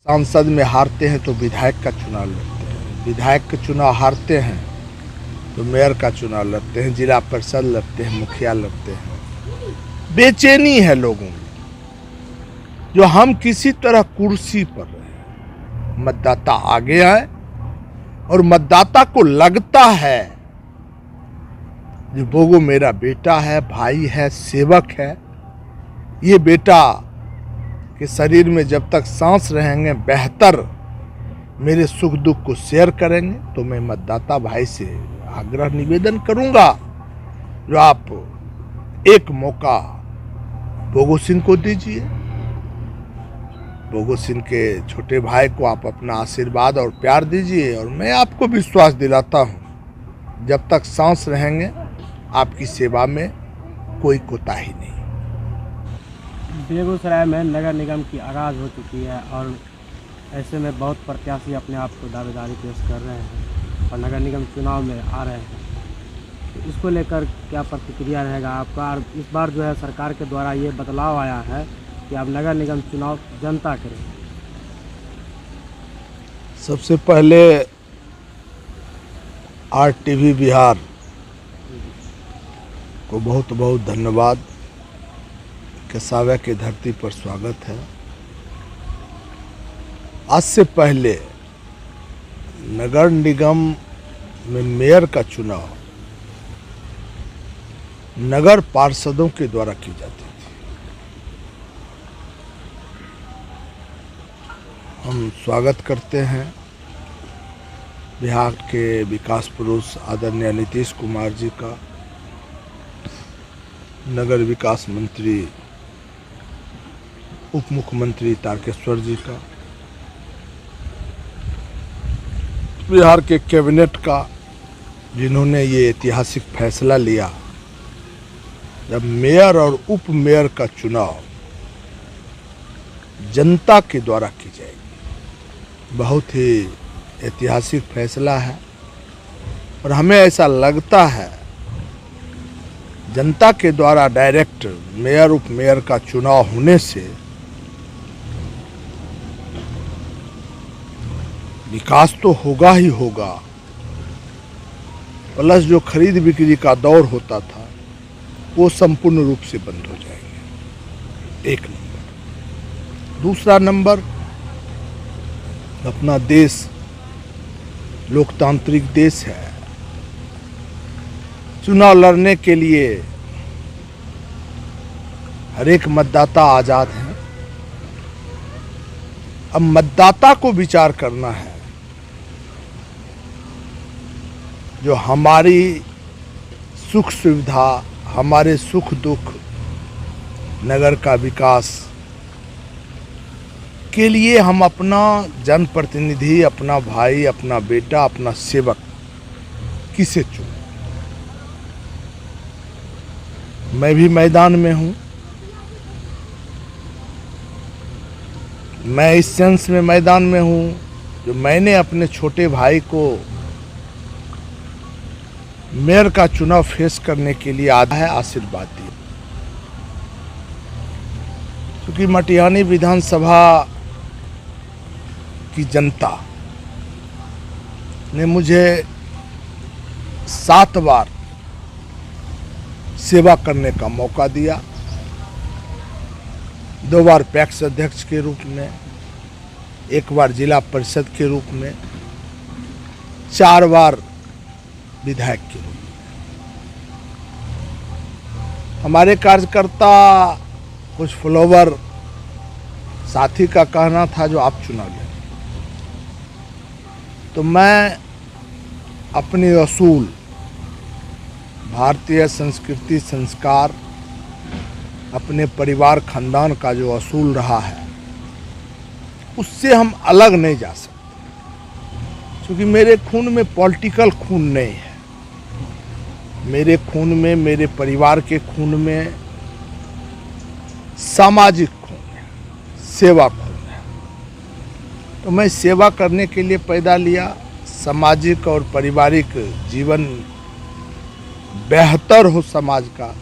सांसद में हारते हैं तो विधायक का चुनाव लड़ते हैं, विधायक का चुनाव हारते हैं तो मेयर का चुनाव लड़ते हैं, जिला परिषद लड़ते हैं, मुखिया लड़ते हैं। बेचैनी है लोगों में, जो हम किसी तरह कुर्सी पर रहे। मतदाता आगे आए और मतदाता को लगता है जो वो मेरा बेटा है, भाई है, सेवक है। ये बेटा के शरीर में जब तक सांस रहेंगे बेहतर मेरे सुख दुख को शेयर करेंगे। तो मैं मतदाता भाई से आग्रह निवेदन करूंगा, जो आप एक मौका भोगो सिंह को दीजिए। भोगो सिंह के छोटे भाई को आप अपना आशीर्वाद और प्यार दीजिए, और मैं आपको विश्वास दिलाता हूं जब तक सांस रहेंगे आपकी सेवा में कोई कोताही नहीं। बेगूसराय में नगर निगम की आगाज़ हो चुकी है और ऐसे में बहुत प्रत्याशी अपने आप को दावेदारी पेश कर रहे हैं और नगर निगम चुनाव में आ रहे हैं। तो इसको लेकर क्या प्रतिक्रिया रहेगा आपका? और इस बार जो है सरकार के द्वारा ये बदलाव आया है कि अब नगर निगम चुनाव जनता करे। सबसे पहले RTV बिहार को बहुत बहुत धन्यवाद। केसावे की धरती पर स्वागत है। आज से पहले नगर निगम में मेयर का चुनाव नगर पार्षदों के द्वारा की जाती थी। हम स्वागत करते हैं बिहार के विकास पुरुष आदरणीय नीतीश कुमार जी का, नगर विकास मंत्री उप मुख्यमंत्री तारकेश्वर जी का, बिहार के कैबिनेट का, जिन्होंने ये ऐतिहासिक फैसला लिया जब मेयर और उप मेयर का चुनाव जनता के द्वारा की जाएगी। बहुत ही ऐतिहासिक फैसला है और हमें ऐसा लगता है जनता के द्वारा डायरेक्ट मेयर उप मेयर का चुनाव होने से विकास तो होगा ही होगा, प्लस जो खरीद बिक्री का दौर होता था वो संपूर्ण रूप से बंद हो जाएंगे। एक नंबर। दूसरा नंबर, अपना देश लोकतांत्रिक देश है। चुनाव लड़ने के लिए हर एक मतदाता आजाद है। अब मतदाता को विचार करना है जो हमारी सुख सुविधा, हमारे सुख दुख, नगर का विकास के लिए हम अपना जनप्रतिनिधि, अपना भाई, अपना बेटा, अपना सेवक किसे चुनें। मैं भी मैदान में हूं। मैं इस सेंस में मैदान में हूं जो मैंने अपने छोटे भाई को मेयर का चुनाव फेस करने के लिए आया है, आशीर्वाद दिया। क्योंकि मटिहानी विधानसभा की जनता ने मुझे 7 बार सेवा करने का मौका दिया। 2 बार पैक्स अध्यक्ष के रूप में, 1 बार जिला परिषद के रूप में, 4 बार विधायक के रूप में। हमारे कार्यकर्ता कुछ फॉलोवर साथी का कहना था जो आप चुनाव लें, तो मैं अपनी असूल भारतीय संस्कृति संस्कार, अपने परिवार खानदान का जो असूल रहा है उससे हम अलग नहीं जा सकते। क्योंकि मेरे खून में पॉलिटिकल खून नहीं है, मेरे खून में, मेरे परिवार के खून में सामाजिक खून है, सेवा खून है। तो मैं सेवा करने के लिए पैदा लिया। सामाजिक और पारिवारिक जीवन बेहतर हो समाज का,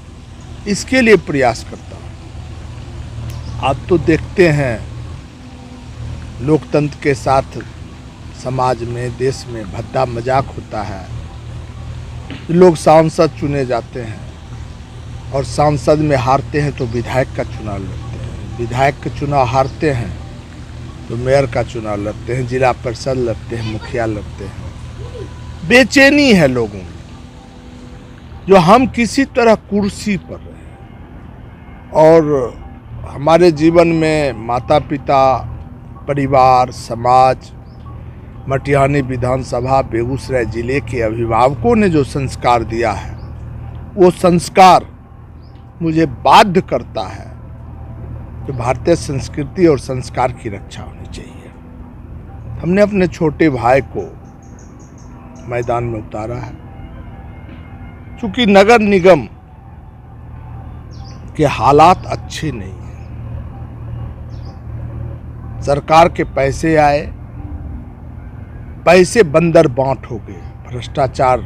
इसके लिए प्रयास करता हूँ। आप तो देखते हैं लोकतंत्र के साथ समाज में, देश में भद्दा मजाक होता है। लोग सांसद चुने जाते हैं और सांसद में हारते हैं तो विधायक का चुनाव लड़ते हैं, विधायक का चुनाव हारते हैं तो मेयर का चुनाव लड़ते हैं, जिला परिषद लड़ते हैं, मुखिया लड़ते हैं। बेचैनी है लोगों में, जो हम किसी तरह कुर्सी पर रहे और हमारे जीवन में माता पिता, परिवार, समाज, मटिहानी विधानसभा, बेगूसराय जिले के अभिभावकों ने जो संस्कार दिया है, वो संस्कार मुझे बाध्य करता है कि भारतीय संस्कृति और संस्कार की रक्षा होनी चाहिए। हमने अपने छोटे भाई को मैदान में उतारा है। चूंकि नगर निगम के हालात अच्छे नहीं हैं, सरकार के पैसे आए, पैसे बंदर बांट हो गए, भ्रष्टाचार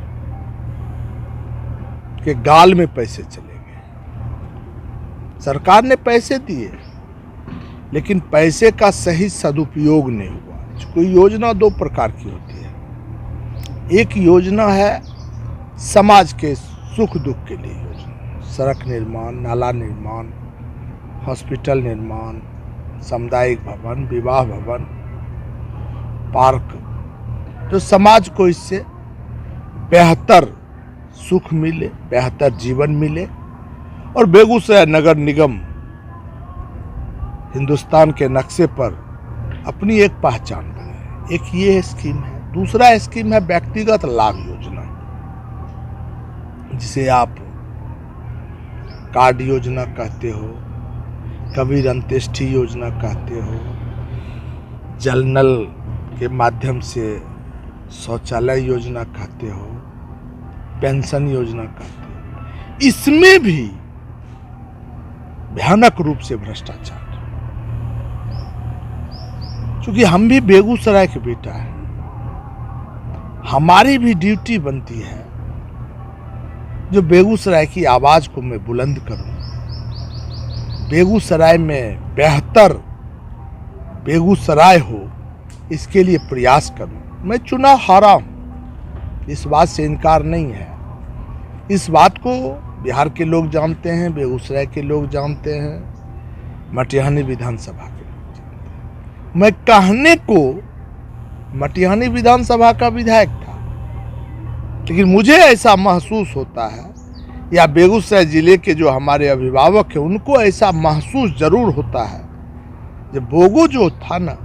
के गाल में पैसे चले गए। सरकार ने पैसे दिए लेकिन पैसे का सही सदुपयोग नहीं हुआ। कोई योजना दो प्रकार की होती है। एक योजना है समाज के सुख दुख के लिए योजना, सड़क निर्माण, नाला निर्माण, हॉस्पिटल निर्माण, सामुदायिक भवन, विवाह भवन, पार्क, तो समाज को इससे बेहतर सुख मिले, बेहतर जीवन मिले। और बेगूसराय नगर निगम हिंदुस्तान के नक्शे पर अपनी एक पहचान बनाए। एक ये स्कीम है। दूसरा स्कीम है व्यक्तिगत लाभ योजना, जिसे आप कार्ड योजना कहते हो, कबीर अंत्येष्टि योजना कहते हो, जल नल के माध्यम से शौचालय योजना कहते हो, पेंशन योजना कहते हो। इसमें भी भयानक रूप से भ्रष्टाचार। क्योंकि हम भी बेगूसराय के बेटा हैं, हमारी भी ड्यूटी बनती है जो बेगूसराय की आवाज को मैं बुलंद करूं, बेगूसराय में बेहतर बेगूसराय हो, इसके लिए प्रयास करूं। मैं चुनाव हारा हूं, इस बात से इनकार नहीं है। इस बात को बिहार के लोग जानते हैं, बेगूसराय के लोग जानते हैं, मटिहानी विधानसभा के लोग जानते हैं। मैं कहने को मटिहानी विधानसभा का विधायक था, लेकिन मुझे ऐसा महसूस होता है, या बेगूसराय जिले के जो हमारे अभिभावक हैं उनको ऐसा महसूस जरूर होता है, जब बोगो जो था ना,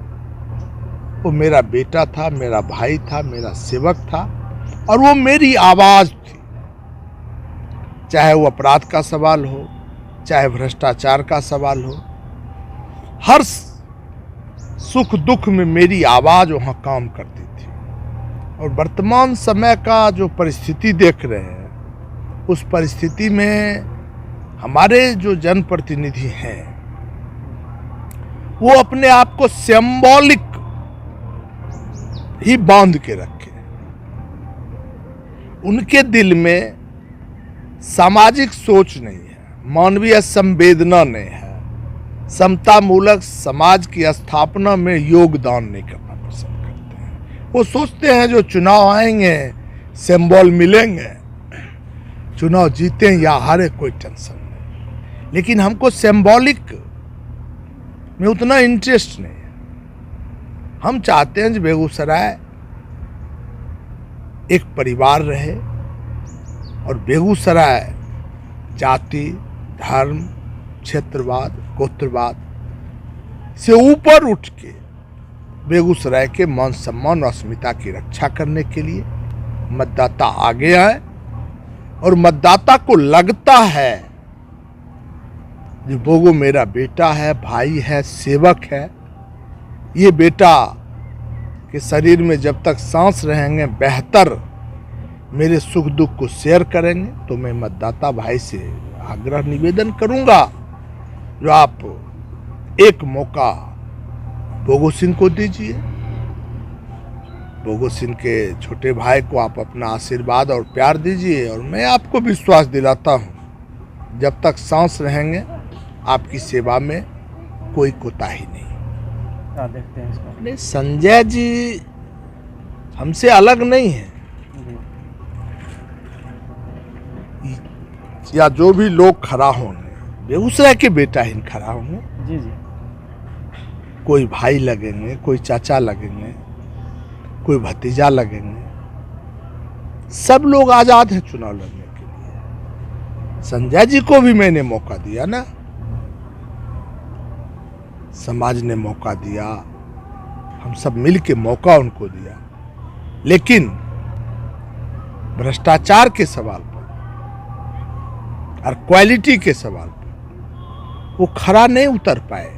वो मेरा बेटा था, मेरा भाई था, मेरा सेवक था, और वो मेरी आवाज थी। चाहे वो अपराध का सवाल हो, चाहे भ्रष्टाचार का सवाल हो, हर सुख दुख में मेरी आवाज वहां काम करती थी। और वर्तमान समय का जो परिस्थिति देख रहे हैं, उस परिस्थिति में हमारे जो जनप्रतिनिधि हैं वो अपने आप को सिंबॉलिक ही बांध के रखे। उनके दिल में सामाजिक सोच नहीं है, मानवीय संवेदना नहीं है, समता मूलक समाज की स्थापना में योगदान नहीं करना पसंद करते हैं। वो सोचते हैं जो चुनाव आएंगे सिंबल मिलेंगे, चुनाव जीते या हारे कोई टेंशन नहीं। लेकिन हमको सिंबॉलिक में उतना इंटरेस्ट नहीं है। हम चाहते हैं कि बेगूसराय एक परिवार रहे और बेगूसराय जाति, धर्म, क्षेत्रवाद, गोत्रवाद से ऊपर उठ के बेगूसराय के मान सम्मान और अस्मिता की रक्षा करने के लिए मतदाता आगे आए। और मतदाता को लगता है जो बोगो मेरा बेटा है, भाई है, सेवक है, ये बेटा के शरीर में जब तक सांस रहेंगे बेहतर मेरे सुख दुख को शेयर करेंगे। तो मैं मतदाता भाई से आग्रह निवेदन करूंगा, जो आप एक मौका बोगो सिंह को दीजिए। बोगो सिंह के छोटे भाई को आप अपना आशीर्वाद और प्यार दीजिए। और मैं आपको विश्वास दिलाता हूं, जब तक सांस रहेंगे आपकी सेवा में कोई कोताही नहीं। क्या देखते हैं इसको? नहीं, संजय जी हमसे अलग नहीं है, जी या जो भी लोग खड़ा होंगे बेगूसराय के बेटा ही खड़ा होंगे। जी जी कोई भाई लगेंगे, कोई चाचा लगेंगे, कोई भतीजा लगेंगे, सब लोग आजाद हैं चुनाव लड़ने के लिए। संजय जी को भी मैंने मौका दिया ना, समाज ने मौका दिया, हम सब मिल के मौका उनको दिया, लेकिन भ्रष्टाचार के सवाल पर और क्वालिटी के सवाल पर वो खरा नहीं उतर पाए,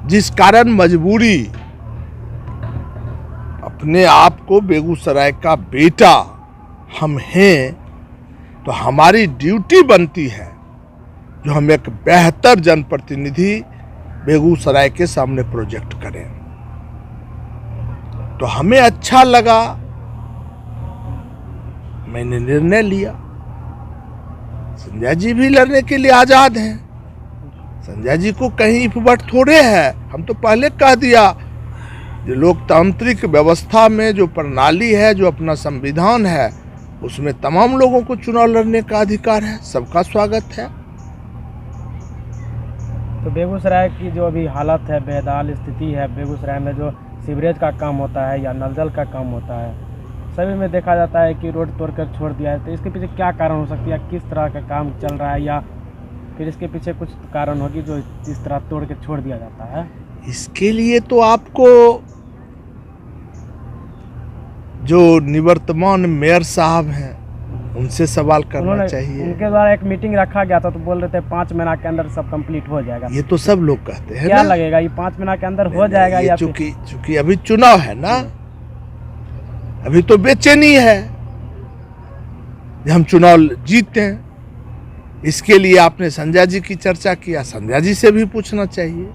जिस कारण मजबूरी अपने आप को बेगूसराय का बेटा हम हैं तो हमारी ड्यूटी बनती है जो हम एक बेहतर जनप्रतिनिधि बेगूसराय के सामने प्रोजेक्ट करें। तो हमें अच्छा लगा, मैंने निर्णय लिया। संजय जी भी लड़ने के लिए आजाद हैं, संजय जी को कहीं इफवट थोड़े है। हम तो पहले कह दिया, जो लोकतांत्रिक व्यवस्था में जो प्रणाली है, जो अपना संविधान है, उसमें तमाम लोगों को चुनाव लड़ने का अधिकार है, सबका स्वागत है। तो बेगूसराय की जो अभी हालत है, बेहाल स्थिति है, बेगूसराय में जो सीवरेज का काम होता है या नल जल का काम होता है, सभी में देखा जाता है कि रोड तोड़ कर छोड़ दिया है। तो इसके पीछे क्या कारण हो सकती है? किस तरह का काम चल रहा है, या फिर इसके पीछे कुछ कारण होगी जो इस तरह तोड़ के छोड़ दिया जाता है? इसके लिए तो आपको जो निवर्तमान मेयर साहब हैं उनसे सवाल करना चाहिए। उनके द्वारा एक मीटिंग रखा गया था तो बोल रहे थे 5 महीना के अंदर सब कंप्लीट हो जाएगा। ये तो सब लोग कहते हैं क्या ना? लगेगा ये 5 महीना के अंदर हो जाएगा या चूंकि अभी चुनाव है ना, अभी तो बेचैनी है हम चुनाव जीते हैं। इसके लिए आपने संजय जी की चर्चा किया, संजय जी से भी पूछना चाहिए।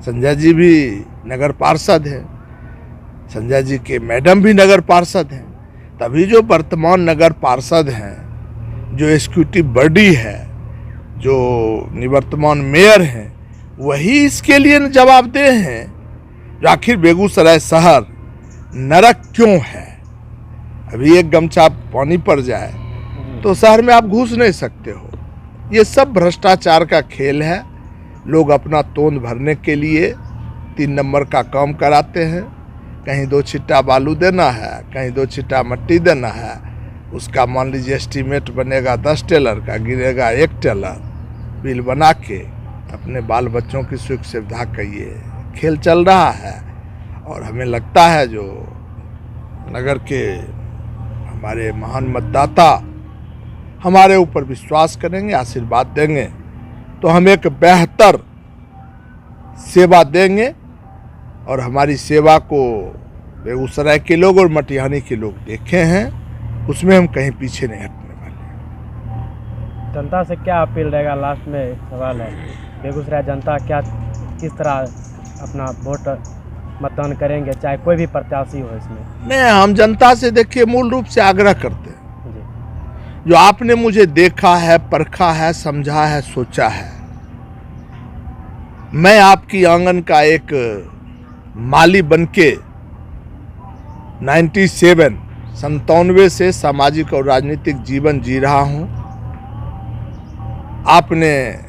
संजय जी भी नगर पार्षद हैं, संजय जी के मैडम भी नगर पार्षद हैं, तभी जो वर्तमान नगर पार्षद हैं, जो एग्जीक्यूटिव बॉडी है, जो निवर्तमान मेयर हैं, वही इसके लिए जवाबदेह हैं जो आखिर बेगूसराय शहर नरक क्यों है। अभी एक गमछा पानी पड़ जाए तो शहर में आप घुस नहीं सकते हो। ये सब भ्रष्टाचार का खेल है। लोग अपना तोंद भरने के लिए 3 नंबर का काम कराते हैं। कहीं 2 छिट्टा बालू देना है, कहीं 2 छिट्टा मट्टी देना है, उसका मान लीजिए एस्टीमेट बनेगा 10 टेलर का, गिरेगा 1 टेलर। बिल बना के अपने बाल बच्चों की सुख सुविधा का ये खेल चल रहा है। और हमें लगता है जो नगर के हमारे महान मतदाता हमारे ऊपर विश्वास करेंगे, आशीर्वाद देंगे, तो हम एक बेहतर सेवा देंगे। और हमारी सेवा को बेगूसराय के लोग और मटिहानी के लोग देखे हैं, उसमें हम कहीं पीछे नहीं हटने वाले। जनता से क्या अपील रहेगा? लास्ट में एक सवाल है, बेगूसराय जनता क्या किस तरह अपना वोट मतदान करेंगे, चाहे कोई भी प्रत्याशी हो इसमें? नहीं, हम जनता से देखिए मूल रूप से आग्रह करते हैं, जो आपने मुझे देखा है, परखा है, समझा है, सोचा है, मैं आपकी आंगन का एक माली बनके 97 से सामाजिक और राजनीतिक जीवन जी रहा हूं। आपने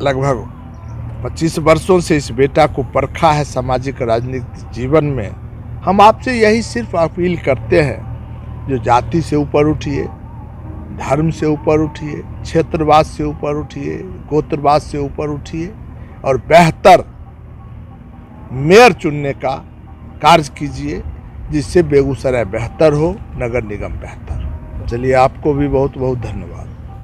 लगभग 25 वर्षों से इस बेटा को परखा है सामाजिक राजनीतिक जीवन में। हम आपसे यही सिर्फ अपील करते हैं, जो जाति से ऊपर उठिए, धर्म से ऊपर उठिए, क्षेत्रवाद से ऊपर उठिए, गोत्रवाद से ऊपर उठिए और बेहतर मेयर चुनने का कार्य कीजिए, जिससे बेगूसराय बेहतर हो, नगर निगम बेहतर। चलिए, आपको भी बहुत बहुत धन्यवाद।